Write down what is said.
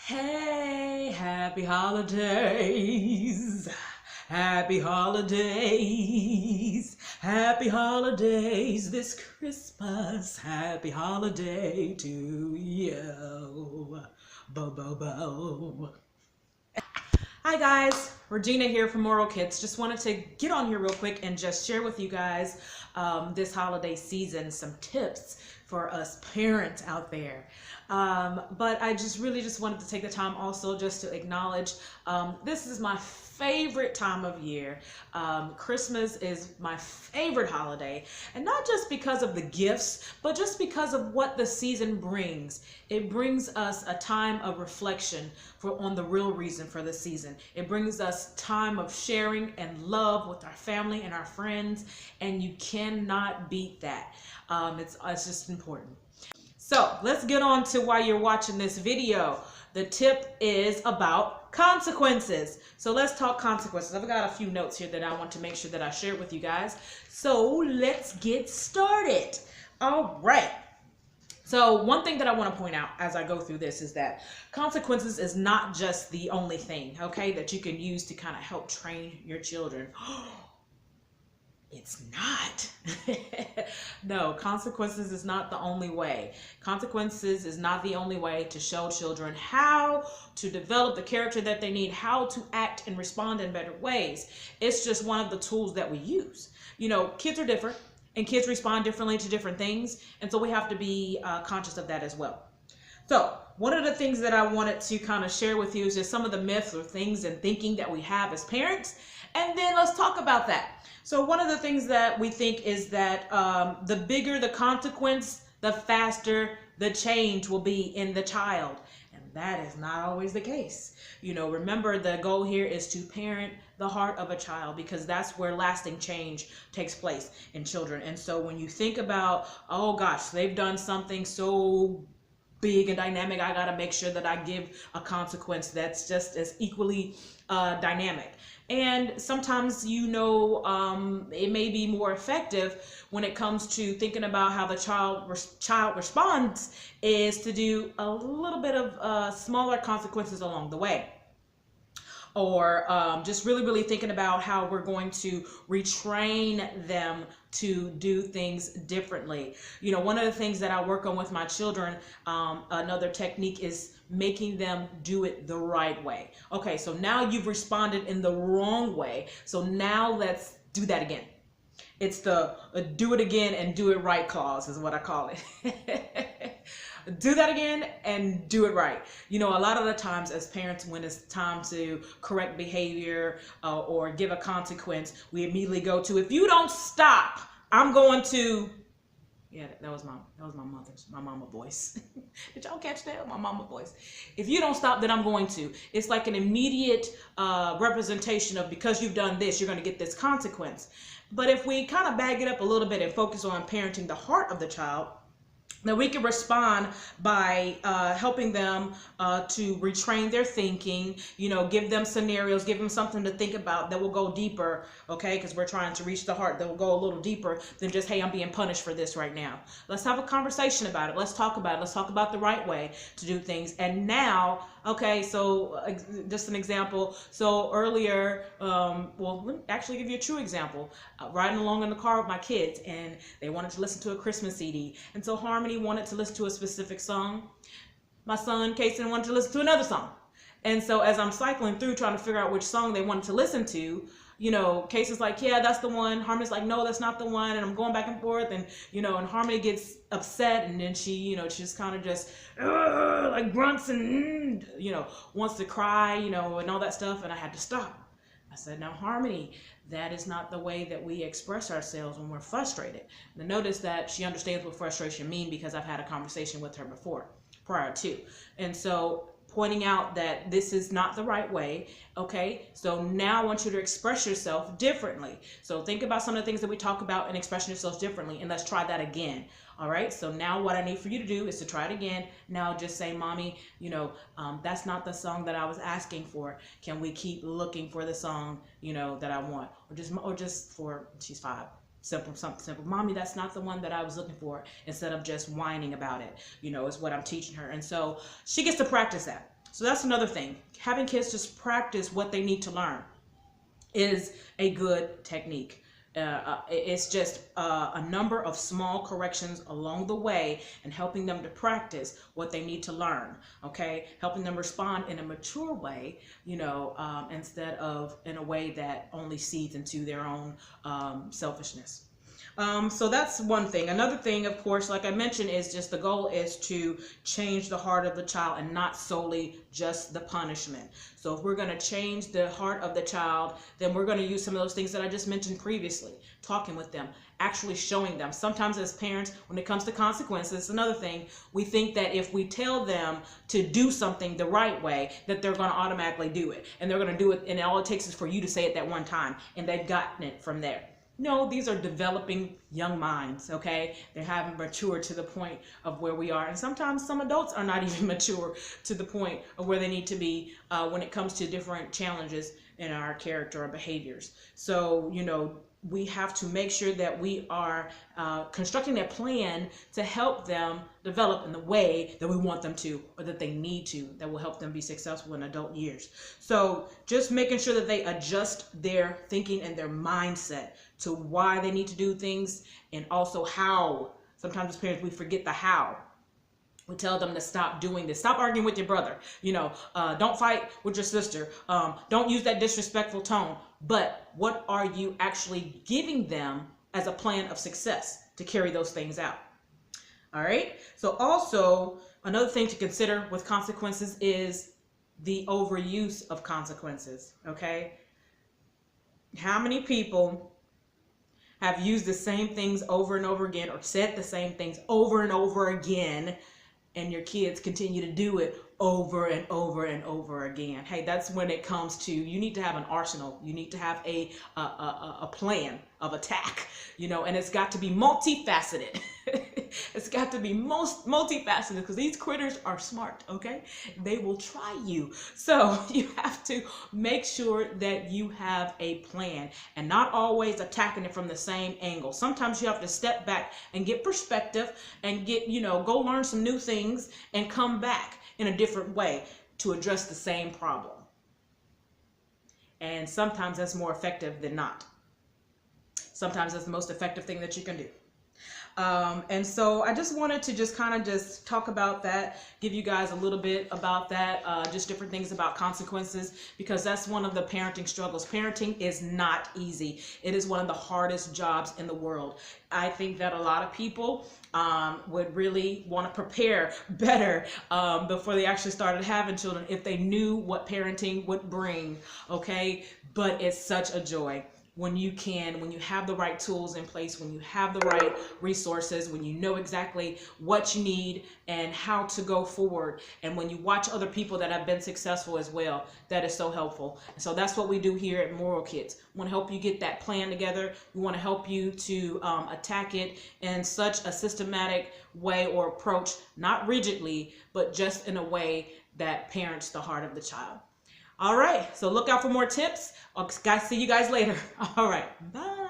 Hey, happy holidays. Happy holidays. Happy holidays this Christmas. Happy holiday to you. Bo, bo, bo. Hi guys, Regina here from Moral Kids. Just wanted to get on here real quick and just share with you guys this holiday season some tips for us parents out there. But I just really wanted to take the time also just to acknowledge this is my favorite time of year. Christmas is my favorite holiday, and not just because of the gifts, but just because of what the season brings. It brings us a time of reflection on the real reason for the season. It brings us time of sharing and love with our family and our friends, and you cannot beat that. It's just important. So let's get on to why you're watching this video. The tip is about consequences. So let's talk consequences. I've got a few notes here that I want to make sure that I share with you guys. So let's get started. All right. So one thing that I want to point out as I go through this is that consequences is not just the only thing, okay, that you can use to kind of help train your children. It's not. No, consequences is not the only way. Consequences is not the only way to show children how to develop the character that they need, how to act and respond in better ways. It's just one of the tools that we use. You know, kids are different and kids respond differently to different things. And so we have to be conscious of that as well. So one of the things that I wanted to kind of share with you is just some of the myths or things and thinking that we have as parents. And then let's talk about that. So one of the things that we think is that the bigger the consequence, the faster the change will be in the child. And that is not always the case. You know, remember the goal here is to parent the heart of a child, because that's where lasting change takes place in children. And so when you think about, oh gosh, they've done something so big and dynamic, I got to make sure that I give a consequence that's just as equally dynamic. And sometimes, you know, it may be more effective when it comes to thinking about how the child responds is to do a little bit of smaller consequences along the way. Or just really thinking about how we're going to retrain them to do things differently. You know, one of the things that I work on with my children, another technique is making them do it the right way. Okay, so now you've responded in the wrong way. So now let's do that again. It's the do it again and do it right clause is what I call it. Do that again and do it right. You know, a lot of the times as parents, when it's time to correct behavior or give a consequence, we immediately go to, if you don't stop, I'm going to, yeah, that was my mama voice. Did y'all catch that? My mama voice. If you don't stop, then I'm going to. It's like an immediate representation of, because you've done this, you're going to get this consequence. But if we kind of bag it up a little bit and focus on parenting the heart of the child, now we can respond by helping them to retrain their thinking, you know, give them scenarios, give them something to think about that will go deeper, okay, because we're trying to reach the heart, that will go a little deeper than just, hey, I'm being punished for this right now. Let's have a conversation about it. Let's talk about it. Let's talk about the right way to do things. And now, okay, so just an example. So earlier, well, let me actually give you a true example. Riding along in the car with my kids, and they wanted to listen to a Christmas CD. And so Harmony wanted to listen to a specific song. My son, Kason, wanted to listen to another song. And so as I'm cycling through trying to figure out which song they wanted to listen to, you know, Casey's like, yeah, that's the one. Harmony's like, no, that's not the one. And I'm going back and forth, and, you know, and Harmony gets upset, and then she, you know, she's kind of just like grunts and, you know, wants to cry, you know, and all that stuff. And I had to stop. I said, now, Harmony, that is not the way that we express ourselves when we're frustrated. And notice that she understands what frustration means because I've had a conversation with her before, prior to. And so pointing out that this is not the right way, okay? So now I want you to express yourself differently. So think about some of the things that we talk about and expressing yourself differently, and let's try that again. All right, so now what I need for you to do is to try it again. Now just say, Mommy, you know, that's not the song that I was asking for. Can we keep looking for the song, you know, that I want? Or just for, she's 5. Simple, something simple. Mommy, that's not the one that I was looking for, instead of just whining about it, you know, is what I'm teaching her. And so she gets to practice that. So that's another thing. Having kids just practice what they need to learn is a good technique. It's just a number of small corrections along the way and helping them to practice what they need to learn, okay? Helping them respond in a mature way, you know, instead of in a way that only seeds into their own selfishness. So that's one thing. Another thing, of course, like I mentioned, is just the goal is to change the heart of the child and not solely just the punishment. So if we're going to change the heart of the child, then we're going to use some of those things that I just mentioned previously, talking with them, actually showing them. Sometimes as parents, when it comes to consequences, another thing, we think that if we tell them to do something the right way, that they're going to automatically do it. And they're going to do it, and all it takes is for you to say it that one time, and they've gotten it from there. No, these are developing young minds, okay? They haven't matured to the point of where we are. And sometimes some adults are not even mature to the point of where they need to be when it comes to different challenges in our character or behaviors. So, you know, we have to make sure that we are constructing a plan to help them develop in the way that we want them to, or that they need to, that will help them be successful in adult years. So just making sure that they adjust their thinking and their mindset to why they need to do things, and also how. Sometimes as parents, we forget the how. We tell them to stop doing this. Stop arguing with your brother. You know, don't fight with your sister. Don't use that disrespectful tone. But what are you actually giving them as a plan of success to carry those things out? All right. So also another thing to consider with consequences is the overuse of consequences. Okay. How many people have used the same things over and over again, or said the same things over and over again, and your kids continue to do it over and over and over again? Hey, that's when it comes to, you need to have an arsenal. You need to have a plan of attack, you know, and it's got to be multifaceted. It's got to be multifaceted, because these critters are smart, okay? They will try you. So you have to make sure that you have a plan and not always attacking it from the same angle. Sometimes you have to step back and get perspective and get, you know, go learn some new things and come back in a different way to address the same problem. And sometimes that's more effective than not. Sometimes that's the most effective thing that you can do. And so I just wanted to just kind of just talk about that, give you guys a little bit about that, just different things about consequences, because that's one of the parenting struggles. Parenting is not easy. It is one of the hardest jobs in the world. I think that a lot of people would really want to prepare better before they actually started having children, if they knew what parenting would bring, okay? But it's such a joy when you have the right tools in place, when you have the right resources, when you know exactly what you need and how to go forward, and when you watch other people that have been successful as well. That is so helpful. And so that's what we do here at Moral Kids. We want to help you get that plan together. We want to help you to attack it in such a systematic way or approach, not rigidly, but just in a way that parents the heart of the child. All right, so look out for more tips. I'll see you guys later. All right, bye.